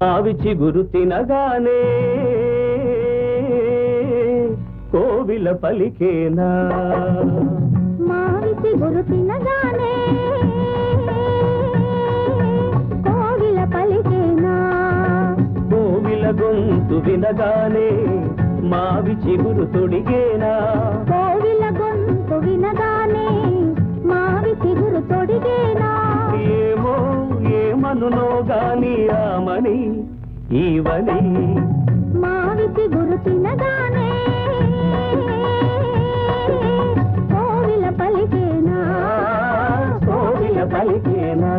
ఆవి చిగురు తినగానే కోవిల పలికేనా మావి చిగురు తినగానే కోవిల పలికేనా కోవిల గొంతు వినగానే మావి చిగురు తొడిగేనా కోవిల గొంతు వినగానే మావి చిగురు తొడిగేనా ఏమో ఏమనునో గాని ఆమని ఈవని మావి చిగురు తినగానే కోవిల పలికేనా కోవిల పలికేనా